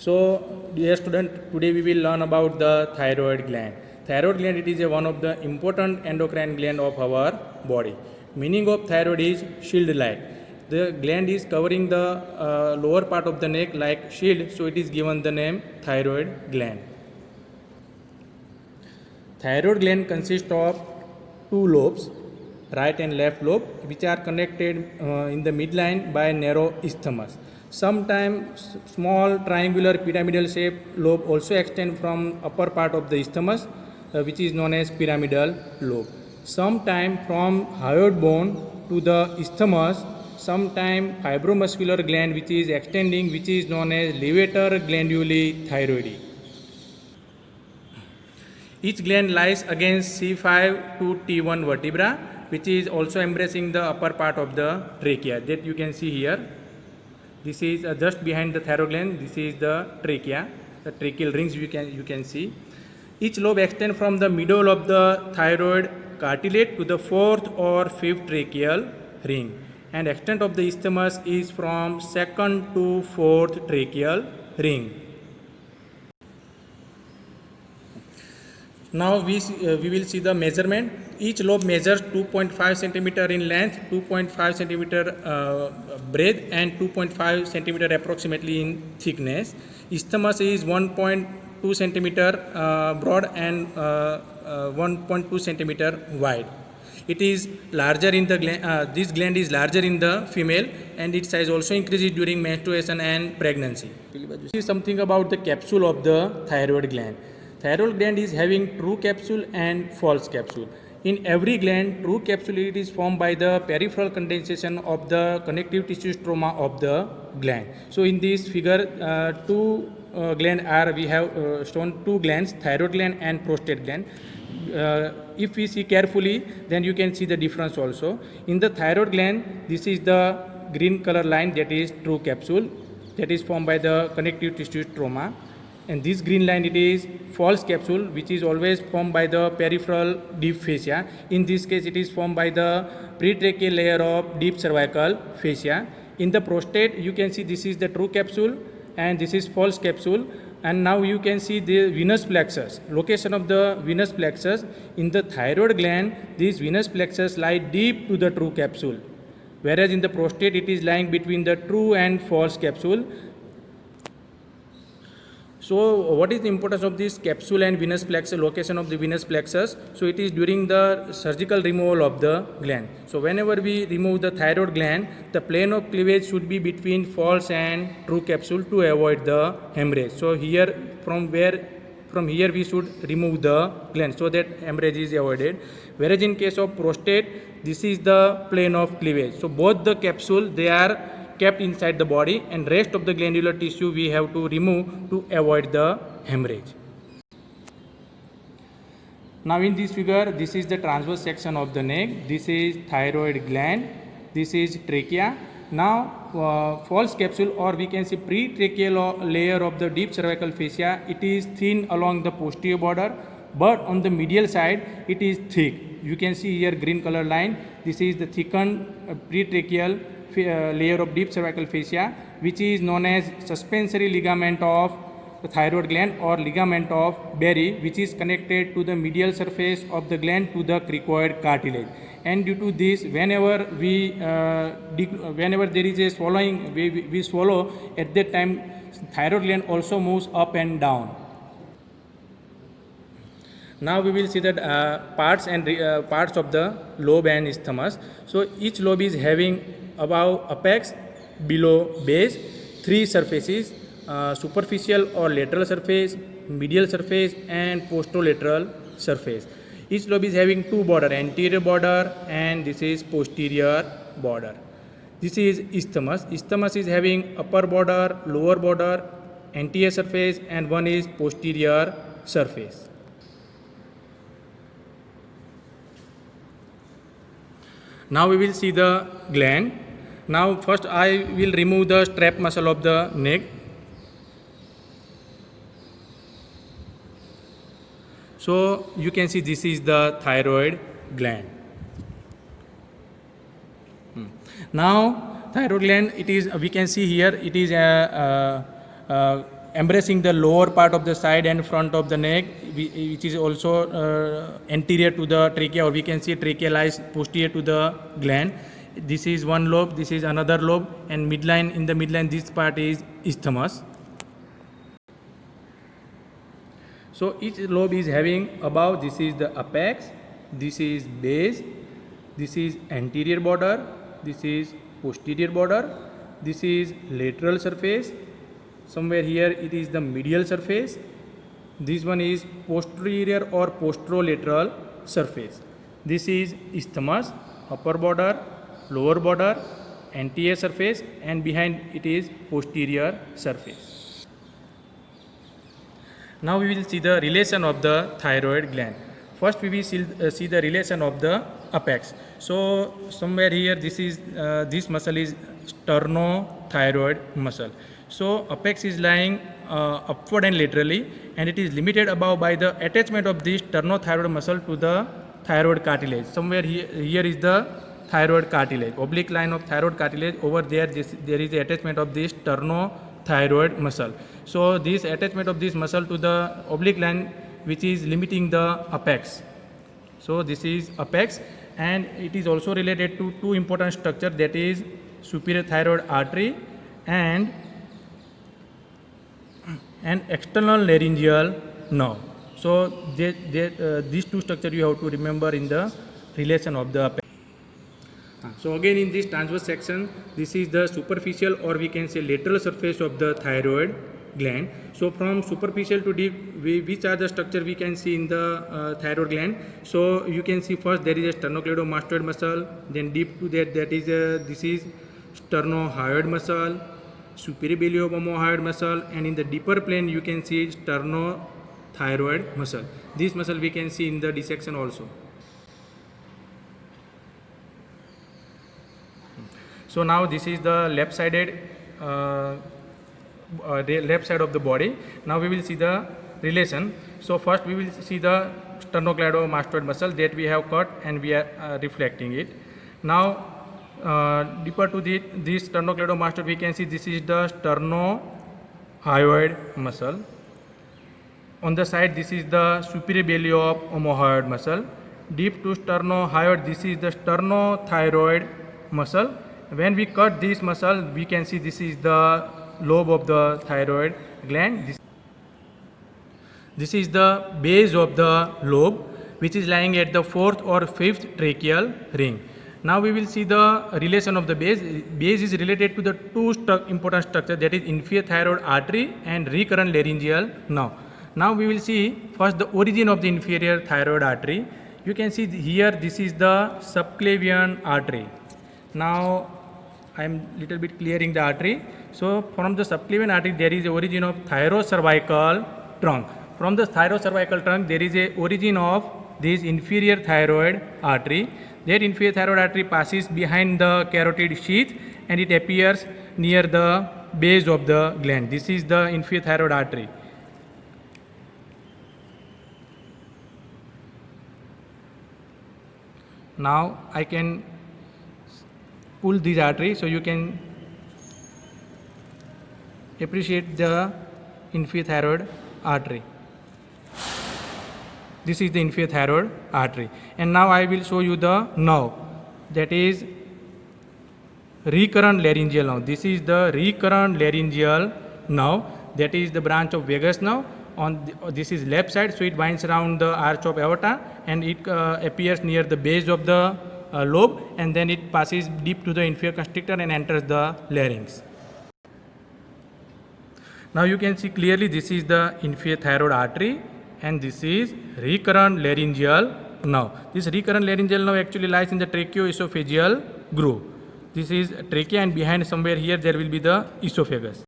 So, dear student, today we will learn about the thyroid gland. Thyroid gland, it is one of the important endocrine gland of our body. Meaning of thyroid is shield-like. The gland is covering the lower part of the neck like shield, so it is given the name thyroid gland. Thyroid gland consists of two lobes, right and left lobe, which are connected in the midline by narrow isthmus. Sometimes small triangular pyramidal shaped lobe also extend from upper part of the isthmus, which is known as pyramidal lobe. Sometime from hyoid bone to the isthmus, sometime fibromuscular gland which is extending, which is known as levator glanduli thyroidi. Each gland lies against C5 to T1 vertebra, which is also embracing the upper part of the trachea that you can see here. This is just behind the thyroid gland. This is the trachea, the tracheal rings you can see. Each lobe extends from the middle of the thyroid cartilage to the fourth or fifth tracheal ring, and extent of the isthmus is from second to fourth tracheal ring. Now we will see the measurement. Each lobe measures 2.5 centimeter in length, 2.5 centimeter breadth, and 2.5 centimeter approximately in thickness. Isthmus is 1.2 centimeter broad and 1.2 centimeter wide. It is larger in the gland. This gland is larger in the female, and its size also increases during menstruation and pregnancy. This is something about the capsule of the thyroid gland. Thyroid gland is having true capsule and false capsule. In every gland, true capsule it is formed by the peripheral condensation of the connective tissue stroma of the gland. So in this figure, two gland are, we have shown two glands, thyroid gland and prostate gland. If we see carefully, then you can see the difference also. In the thyroid gland, this is the green color line, that is true capsule, that is formed by the connective tissue stroma. And this green line, it is false capsule, which is always formed by the peripheral deep fascia. In this case, it is formed by the pretracheal layer of deep cervical fascia. In the prostate, you can see this is the true capsule and this is false capsule. And now you can see the venous plexus, location of the venous plexus. In the thyroid gland, these venous plexus lie deep to the true capsule, whereas in the prostate, it is lying between the true and false capsule. So what is the importance of this capsule and venous plexus, location of the venous plexus? So it is during the surgical removal of the gland. So whenever we remove the thyroid gland, the plane of cleavage should be between false and true capsule to avoid the hemorrhage. So here, from here we should remove the gland so that hemorrhage is avoided. Whereas in case of prostate, this is the plane of cleavage. So both the capsule, they are kept inside the body, and rest of the glandular tissue we have to remove to avoid the hemorrhage. Now in this figure, this is the transverse section of the neck. This is thyroid gland. This is trachea. Now false capsule, or we can say pretracheal layer of the deep cervical fascia, it is thin along the posterior border, but on the medial side it is thick. You can see here green color line. This is the thickened pretracheal layer of deep cervical fascia, which is known as suspensory ligament of the thyroid gland or ligament of Berry, which is connected to the medial surface of the gland to the cricoid cartilage. And due to this, whenever there is a swallowing, we swallow, at that time thyroid gland also moves up and down. Now we will see the parts of the lobe and isthmus. So each lobe is having above apex, below base, three surfaces, superficial or lateral surface, medial surface, and posterolateral surface. Each lobe is having two border, anterior border and this is posterior border. This is isthmus. Isthmus is having upper border, lower border, anterior surface, and one is posterior surface. Now we will see the gland. Now first I will remove the strap muscle of the neck. So you can see this is the thyroid gland. Now thyroid gland, it is, we can see here, it is embracing the lower part of the side and front of the neck, which is also anterior to the trachea, or we can see trachea lies posterior to the gland. This is one lobe, this is another lobe, and midline, in the midline this part is isthmus. So each lobe is having above, this is the apex, this is base, this is anterior border, this is posterior border, this is lateral surface, somewhere here it is the medial surface, this one is posterior or posterolateral surface. This is isthmus, upper border, lower border, anterior surface, and behind it is posterior surface. Now we will see the relation of the thyroid gland. First we will see the relation of the apex. So somewhere here this muscle is sternothyroid muscle. So apex is lying upward and laterally, and it is limited above by the attachment of this sternothyroid muscle to the thyroid cartilage. Somewhere here is the thyroid cartilage, oblique line of thyroid cartilage. Over there there is the attachment of this sternothyroid muscle. So this attachment of this muscle to the oblique line, which is limiting the apex. So this is apex, and it is also related to two important structures, that is superior thyroid artery and external laryngeal nerve. So these two structures you have to remember in the relation of the apex. So again, in this transverse section, this is the superficial, or we can say lateral surface of the thyroid gland. So from superficial to deep, which are the structure we can see in the thyroid gland. So you can see first there is a sternocleidomastoid muscle, then deep to that this is sternohyoid muscle, superior biliomohyoid muscle, and in the deeper plane you can see sternothyroid muscle. This muscle we can see in the dissection also. So now this is the left side of the body. Now we will see the relation. So first we will see the sternocleidomastoid muscle that we have cut and we are reflecting it. Now deeper to this sternocleidomastoid, we can see this is the sternohyoid muscle. On the side this is the superior biliomohyoid muscle. Deep to sternohyoid, this is the sternothyroid muscle. When we cut this muscle, we can see this is the lobe of the thyroid gland. This is the base of the lobe, which is lying at the 4th or 5th tracheal ring. Now we will see the relation of the base. Base is related to the two important structures, that is inferior thyroid artery and recurrent laryngeal nerve. Now we will see first the origin of the inferior thyroid artery. You can see here this is the subclavian artery. Now I am little bit clearing the artery. So from the subclavian artery there is a origin of thyrocervical trunk. From the thyrocervical trunk there is a origin of this inferior thyroid artery. That inferior thyroid artery passes behind the carotid sheath and it appears near the base of the gland. This is the inferior thyroid artery. Now I can pull this artery so you can appreciate the inferior thyroid artery. This is the inferior thyroid artery, and now I will show you the nerve, that is recurrent laryngeal nerve. This is the recurrent laryngeal nerve, that is the branch of vagus nerve. This is left side, so it winds around the arch of aorta and it appears near the base of the lobe, and then it passes deep to the inferior constrictor and enters the larynx. Now you can see clearly this is the inferior thyroid artery and this is recurrent laryngeal nerve. This recurrent laryngeal nerve actually lies in the tracheoesophageal groove. This is trachea, and behind somewhere here there will be the esophagus.